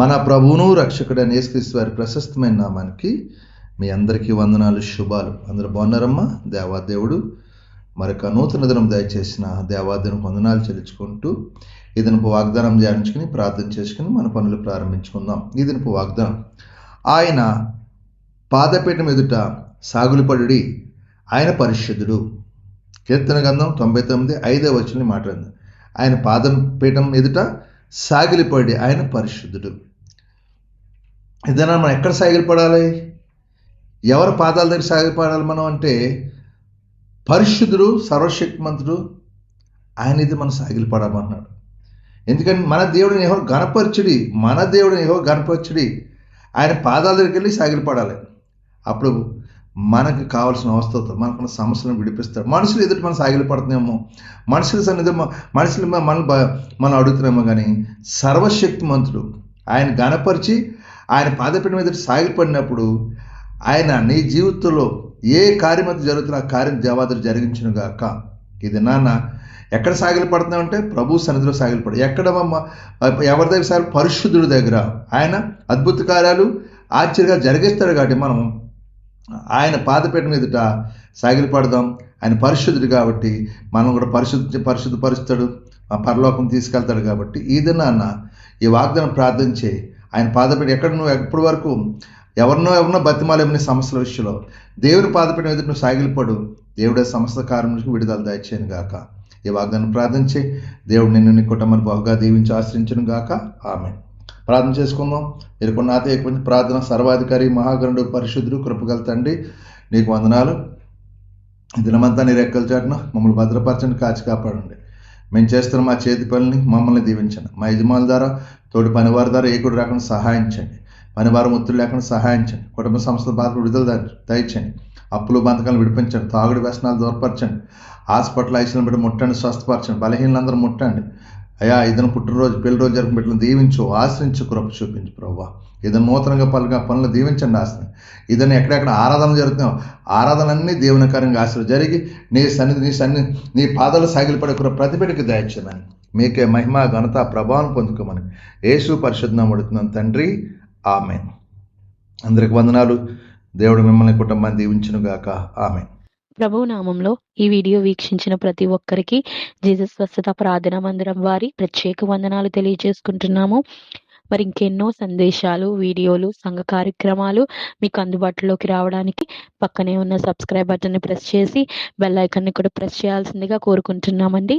మన ప్రభువును రక్షకుడైన యేసుక్రీస్తు వారి ప్రశస్తమైన నామానికి మీ అందరికీ వందనాలు, శుభాలు. అందరూ బాగున్నారమ్మా? దేవాదేవుడు మరొక నూతన దినం దయచేసిన దేవాదేవునికి వందనాలు చెల్లించుకుంటూ ఈ దినపు వాగ్దానం ధ్యానించుకుని ప్రార్థన చేసుకుని మన పనులు ప్రారంభించుకుందాం. ఈ దినపు వాగ్దానం: ఆయన పాదపీఠం ఎదుట సాగులుపడుడి, ఆయన పరిశుద్ధుడు. కీర్తన గ్రంథం 99:5 వచనం మాట్లాడింది. ఆయన పాదపీఠం ఎదుట సాగిలిపడి, ఆయన పరిశుద్ధుడు. ఏదైనా మనం ఎక్కడ సాగిలిపడాలి? ఎవరి పాదాల దగ్గర సాగిలిపడాలి మనం అంటే, పరిశుద్ధుడు, సర్వశక్తిమంతుడు, ఆయన ఇది మనం సాగిలిపడమన్నాడు. ఎందుకంటే మన దేవుడిని ఎవరు గణపరచుడి, ఆయన పాదాల దగ్గరికి వెళ్ళి సాగిలిపడాలి. అప్పుడు మనకు కావాల్సిన అవస్థతో మనకున్న సమస్యలను విడిపిస్తాడు. మనుషులు ఎదుటి మనం సాగిలిపడుతున్నామో, మనుషుల సన్నిధి మనుషులు మనం అడుగుతున్నామో, కానీ సర్వశక్తిమంతుడు ఆయన గణపరిచి ఆయన పాదపీఠం మీద సాగిలిపడినప్పుడు ఆయన నీ జీవితంలో ఏ కార్యమైతే జరుగుతున్న ఆ కార్యం దేవాదులు జరిగించును గాక. ఇది నాన్న ఎక్కడ సాగిలిపడుతున్నామంటే ప్రభు సన్నిధిలో సాగిలిపడు. ఎక్కడ ఎవరి దగ్గర సాగిలి? పరిశుద్ధుడి దగ్గర. ఆయన అద్భుత కార్యాలు ఆశ్చర్యంగా జరిగిస్తాడు. కాబట్టి మనం ఆయన పాదపీఠం మీదట సాగిలిపడదాం. ఆయన పరిశుద్ధుడు కాబట్టి మనం కూడా పరిశుద్ధపరుస్తాడు, పరలోకం తీసుకెళ్తాడు. కాబట్టి ఇది నాన్న ఈ వాగ్దానం ప్రార్థించే ఆయన పాదపీఠం ఎక్కడ నువ్వు ఎప్పటి వరకు ఎవరినో బతిమాలేమని సమస్యల విషయంలో దేవుని పాదపీఠం ఎదుటి నువ్వు సాగిలిపడు. దేవుడే సమస్త కార్యం నుంచి విడుదల దయచేయను గాక. ఈ వాగ్దానం ప్రార్థించే దేవుడు నిన్ను నీ కుటుంబాన్ని బహుగా దీవించి ఆశ్రయించును గాక. ఆమెన్. ప్రార్థన చేసుకుందాం. మీరు కొన్ని నాతో ఎక్కువ ప్రార్థన. సర్వాధికారి, మహాగణుడు, పరిశుద్ధుడు, కృపగల తండ్రి, నీకు వందనాలు. దినమంతా నీ రెక్కల చాటున మమ్మల్ని భద్రపరచండి, కాచి కాపాడండి. మేము చేస్తున్న మా చేతి పనులని మమ్మల్ని దీవించండి. మా యజమానుల ద్వారా, తోటి పనివారి ద్వారా ఏకుడు రాకుండా సహాయించండి. పనివారం ఒత్తిడి లేకుండా సహాయించండి. కుటుంబ సంస్థల బాధలు విడుదల దయచండి. అప్పులు బంధకాలు విడిపించండి. తాగుడు వ్యసనాలు దూరపరచండి. హాస్పిటల్ ఐసీలను పెట్టి ముట్టండి, స్వస్థపరచండి. బలహీనందరూ ముట్టండి. అయ్యా, ఏదైనా పుట్టినరోజు, పెళ్లి రోజు జరిగిన బిడ్డలను దీవించు, ఆశ్రయించు, కృప చూపించు ప్రభువా. ఏదైనా నూతనంగా పనులు దీవించండి, ఆశ్రయం. ఏదైనా ఎక్కడెక్కడ ఆరాధన జరుగుతున్నాయో ఆరాధనలన్నీ దేవునికరంగా ఆశ్రయం జరిగి నీ పాదాలు సాగిలిపడే ప్రతిభటికి దయచేయమని, మీకే మహిమ, ఘనత, ప్రభావం పొందుకోమని యేసు పరిశుద్ధ నామమున అడుగుతున్నాను తండ్రి. ఆమెన్. అందరికి వందనాలు. దేవుడు మిమ్మల్ని కుటుంబాన్ని దీవించును గాక. ఆమెన్. ప్రభు నామంలో ఈ వీడియో వీక్షించిన ప్రతి ఒక్కరికి జీసస్ స్వస్థత ప్రార్థనా మందిరం వారి ప్రత్యేక వందనాలు తెలియజేసుకుంటున్నాము. మరి ఇంకెన్నో సందేశాలు, వీడియోలు, సంఘ కార్యక్రమాలు మీకు అందుబాటులోకి రావడానికి పక్కనే ఉన్న సబ్స్క్రైబ్ బటన్ని ప్రెస్ చేసి బెల్ ఐకాన్ని కూడా ప్రెస్ చేయాల్సిందిగా కోరుకుంటున్నామండి.